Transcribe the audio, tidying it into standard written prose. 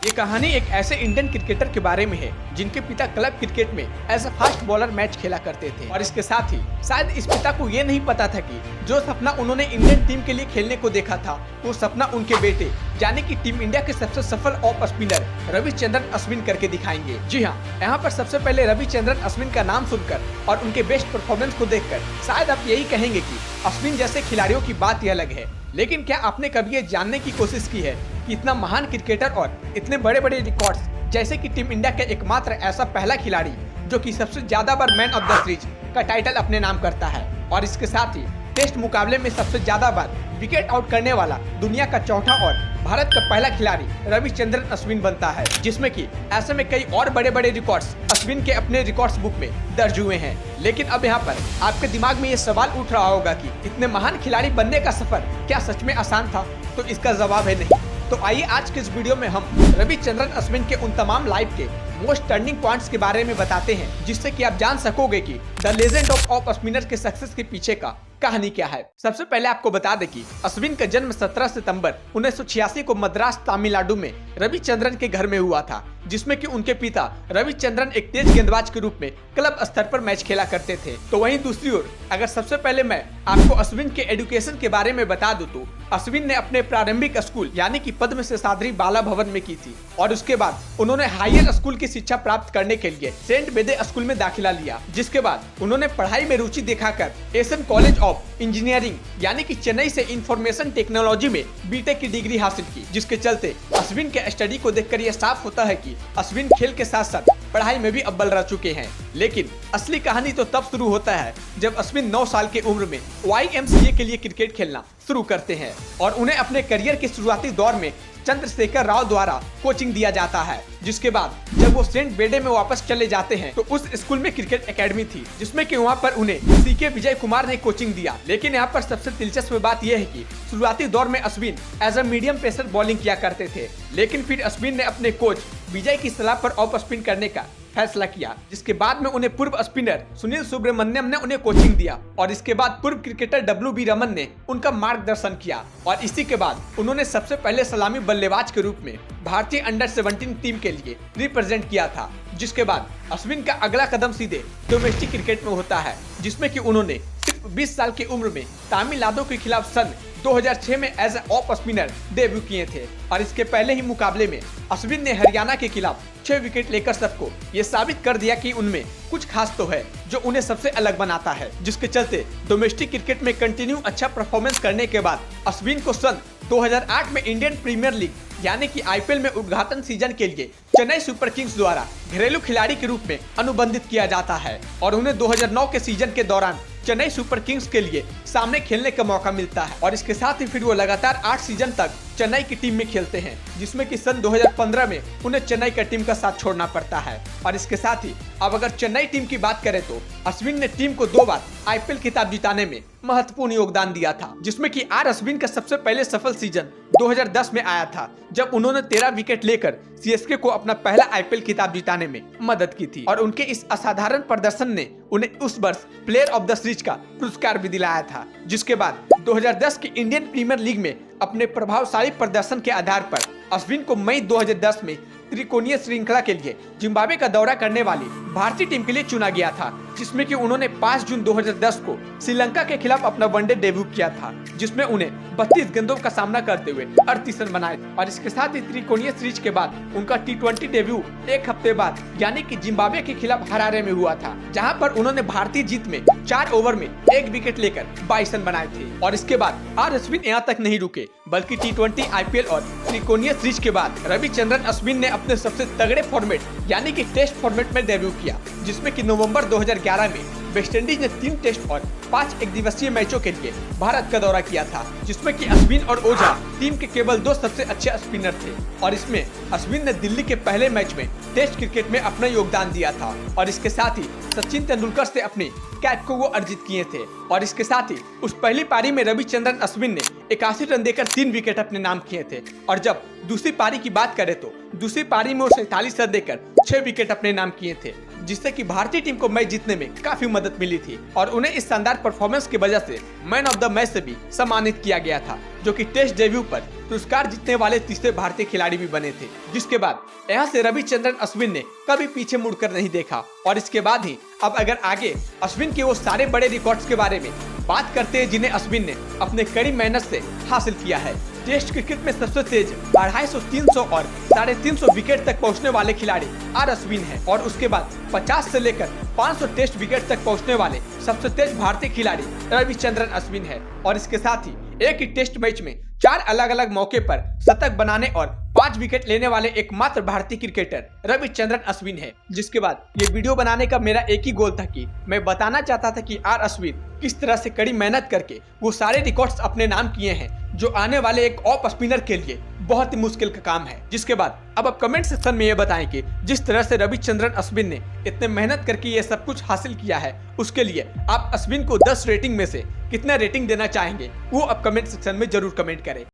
ये कहानी एक ऐसे इंडियन क्रिकेटर के बारे में है जिनके पिता क्लब क्रिकेट में as a fast bowler match खेला करते थे और इसके साथ ही शायद इस पिता को ये नहीं पता था कि जो सपना उन्होंने इंडियन टीम के लिए खेलने को देखा था वो सपना उनके बेटे यानी कि टीम इंडिया के सबसे सफल ऑफ स्पिनर रविचंद्रन अश्विन करके दिखाएंगे। जी हाँ, यहाँ पर सबसे पहले रविचंद्रन अश्विन का नाम सुनकर और उनके बेस्ट परफॉर्मेंस को देखकर शायद आप यही कहेंगे कि अश्विन जैसे खिलाड़ियों की बात ही अलग है। लेकिन क्या आपने कभी ये जानने की कोशिश की है कि इतना महान क्रिकेटर और इतने बड़े बड़े रिकॉर्ड्स जैसे कि टीम इंडिया का एकमात्र ऐसा पहला खिलाड़ी जो कि सबसे ज्यादा बार मैन ऑफ द सीरीज का टाइटल अपने नाम करता है और इसके साथ ही टेस्ट मुकाबले में सबसे ज्यादा बार विकेट आउट करने वाला दुनिया का चौथा और भारत का पहला खिलाड़ी रविचंद्रन अश्विन बनता है, जिसमें कि ऐसे में कई और बड़े बड़े रिकॉर्ड्स अश्विन के अपने रिकॉर्ड्स बुक में दर्ज हुए हैं। लेकिन अब यहाँ पर आपके दिमाग में ये सवाल उठ रहा होगा कि इतने महान खिलाड़ी बनने का सफर क्या सच में आसान था? तो इसका जवाब है नहीं। तो आइए आज के इस वीडियो में हम रविचंद्रन अश्विन के उन तमाम लाइफ के मोस्ट टर्निंग पॉइंट्स के बारे में बताते हैं, जिससे कि आप जान सकोगे कि द लेजेंड ऑफ स्पिनर के सक्सेस के पीछे का कहानी क्या है। सबसे पहले आपको बता दें कि अश्विन का जन्म 17 सितंबर 1986 को मद्रास तमिलनाडु में रविचंद्रन के घर में हुआ था, जिसमें कि उनके पिता रविचंद्रन एक तेज गेंदबाज के रूप में क्लब स्तर पर मैच खेला करते थे। तो वहीं दूसरी ओर अगर सबसे पहले मैं आपको अश्विन के एजुकेशन के बारे में बता दूं तो अश्विन ने अपने प्रारंभिक स्कूल यानी कि पद्म शेषाद्री बाला भवन में की थी और उसके बाद उन्होंने हायर स्कूल की शिक्षा प्राप्त करने के लिए सेंट बेदे स्कूल में दाखिला लिया, जिसके बाद उन्होंने पढ़ाई में रुचि दिखाकर एशियन कॉलेज ऑफ इंजीनियरिंग यानी कि चेन्नई से इंफॉर्मेशन टेक्नोलॉजी में बीटेक की डिग्री हासिल की, जिसके चलते अश्विन के स्टडी को देखकर यह साफ होता है कि अश्विन खेल के साथ साथ पढ़ाई में भी अव्वल रह चुके हैं। लेकिन असली कहानी तो तब शुरू होता है जब अश्विन 9 साल की उम्र में YMCA के लिए क्रिकेट खेलना शुरू करते हैं और उन्हें अपने करियर के शुरुआती दौर में चंद्रशेखर राव द्वारा कोचिंग दिया जाता है। जिसके बाद जब वो सेंट बेडे में वापस चले जाते हैं तो उस स्कूल में क्रिकेट एकेडमी थी, जिसमें कि वहाँ पर उन्हें CK विजय कुमार ने कोचिंग दिया। लेकिन यहाँ पर सबसे दिलचस्प बात यह है कि शुरुआती दौर में Ashwin as a medium pacer bowling किया करते थे, लेकिन फिर अश्विन ने अपने कोच विजय की सलाह पर ऑफ स्पिन करने का फैसला किया, जिसके बाद में उन्हें पूर्व स्पिनर सुनील सुब्रमण्यम ने उन्हें कोचिंग दिया और इसके बाद पूर्व क्रिकेटर WB रमन ने उनका मार्गदर्शन किया और इसी के बाद उन्होंने सबसे पहले सलामी बल्लेबाज के रूप में भारतीय अंडर-17 टीम के लिए रिप्रेजेंट किया था। जिसके बाद अश्विन का अगला कदम सीधे डोमेस्टिक क्रिकेट में होता है, जिसमें कि उन्होंने सिर्फ 20 साल की उम्र में तमिलनाडु के खिलाफ सन 2006 में एज ऑफ स्पिनर डेब्यू किए थे और इसके पहले ही मुकाबले में अश्विन ने हरियाणा के खिलाफ 6 विकेट लेकर सबको ये साबित कर दिया कि उनमें कुछ खास तो है जो उन्हें सबसे अलग बनाता है, जिसके चलते डोमेस्टिक क्रिकेट में कंटिन्यू अच्छा परफॉर्मेंस करने के बाद अश्विन को सन 2008 में इंडियन प्रीमियर लीग यानी कि IPL में उद्घाटन सीजन के लिए चेन्नई सुपर किंग्स द्वारा घरेलू खिलाड़ी के रूप में अनुबंधित किया जाता है और उन्हें 2009 के सीजन के दौरान चेन्नई सुपर किंग्स के लिए सामने खेलने का मौका मिलता है और इसके साथ ही फिर वो लगातार 8 सीजन तक चेन्नई की टीम में खेलते हैं, जिसमें कि सन 2015 में उन्हें चेन्नई का टीम का साथ छोड़ना पड़ता है। और इसके साथ ही अब अगर चेन्नई टीम की बात करें तो अश्विन ने टीम को 2 बार IPL खिताब जिताने में महत्वपूर्ण योगदान दिया था, जिसमें कि अश्विन का सबसे पहले सफल सीजन 2010 में आया था जब उन्होंने 13 विकेट लेकर CSK को अपना पहला IPL खिताब जिताने में मदद की थी और उनके इस असाधारण प्रदर्शन ने उन्हें उस वर्ष प्लेयर ऑफ द सीरीज का पुरस्कार भी दिलाया था। जिसके बाद 2010 की इंडियन प्रीमियर लीग में अपने प्रभावशाली प्रदर्शन के आधार पर अश्विन को मई 2010 में त्रिकोणीय श्रृंखला के लिए जिम्बाब्वे का दौरा करने वाली भारतीय टीम के लिए चुना गया था, जिसमें कि उन्होंने 5 जून 2010 को श्रीलंका के खिलाफ अपना वनडे डेब्यू किया था, जिसमें उन्हें 32 गेंदों का सामना करते हुए 38 रन बनाए और इसके साथ ही त्रिकोणीय सीरीज के बाद उनका T20 डेब्यू एक हफ्ते बाद यानी कि जिम्बाब्वे के खिलाफ हरारे में हुआ था, जहां पर उन्होंने भारतीय जीत में 4 ओवर में 1 विकेट लेकर 22 रन बनाए थे। और इसके बाद अश्विन यहाँ तक नहीं रुके बल्कि T20 IPL और त्रिकोणीय सीरीज के बाद रविचंद्रन अश्विन ने अपने सबसे तगड़े फॉर्मेट यानी कि टेस्ट फॉर्मेट में डेब्यू किया, जिसमें कि नवंबर 2011 में वेस्टइंडीज ने 3 टेस्ट और 5 एक दिवसीय मैचों के लिए भारत का दौरा किया था, जिसमें कि अश्विन और ओझा टीम के केवल 2 सबसे अच्छे स्पिनर थे और इसमें अश्विन ने दिल्ली के पहले मैच में टेस्ट क्रिकेट में अपना योगदान दिया था और इसके साथ ही सचिन तेंदुलकर से अपनी कैप को वो अर्जित किए थे और इसके साथ ही उस पहली पारी में रविचंद्रन अश्विन ने 81 रन देकर 3 विकेट अपने नाम किए थे। और जब दूसरी पारी की बात करें तो दूसरी पारी में वो 47 रन देकर 6 विकेट अपने नाम किए थे, जिससे कि भारतीय टीम को मैच जीतने में काफी मदद मिली थी और उन्हें इस शानदार परफॉर्मेंस की वजह से मैन ऑफ द मैच से भी सम्मानित किया गया था, जो कि टेस्ट डेब्यू पर पुरस्कार जीतने वाले तीसरे भारतीय खिलाड़ी भी बने थे। जिसके बाद यहाँ से रविचंद्रन अश्विन ने कभी पीछे मुड़कर नहीं देखा और इसके बाद ही अब अगर आगे अश्विन के वो सारे बड़े रिकॉर्ड्स के बारे में बात करते हैं जिन्हें अश्विन ने अपने कड़ी मेहनत से हासिल किया है। टेस्ट क्रिकेट में सबसे तेज 250, 300 और 350 विकेट तक पहुंचने वाले खिलाड़ी आर अश्विन हैं और उसके बाद 50 से लेकर 500 टेस्ट विकेट तक पहुंचने वाले सबसे तेज भारतीय खिलाड़ी रविचंद्रन अश्विन है। और इसके साथ ही एक ही टेस्ट मैच में 4 अलग अलग मौके पर शतक बनाने और 5 विकेट लेने वाले एकमात्र भारतीय क्रिकेटर रविचंद्रन अश्विन है। जिसके बाद ये वीडियो बनाने का मेरा एक ही गोल था कि मैं बताना चाहता था कि आर अश्विन किस तरह से कड़ी मेहनत करके वो सारे रिकॉर्ड्स अपने नाम किए हैं, जो आने वाले एक ऑफ स्पिनर के लिए बहुत ही मुश्किल का काम है। जिसके बाद अब आप कमेंट सेक्शन में ये बताएं कि जिस तरह से रविचंद्रन अश्विन ने इतने मेहनत करके ये सब कुछ हासिल किया है, उसके लिए आप अश्विन को 10 रेटिंग में से कितना रेटिंग देना चाहेंगे, वो आप कमेंट सेक्शन में जरूर कमेंट करें।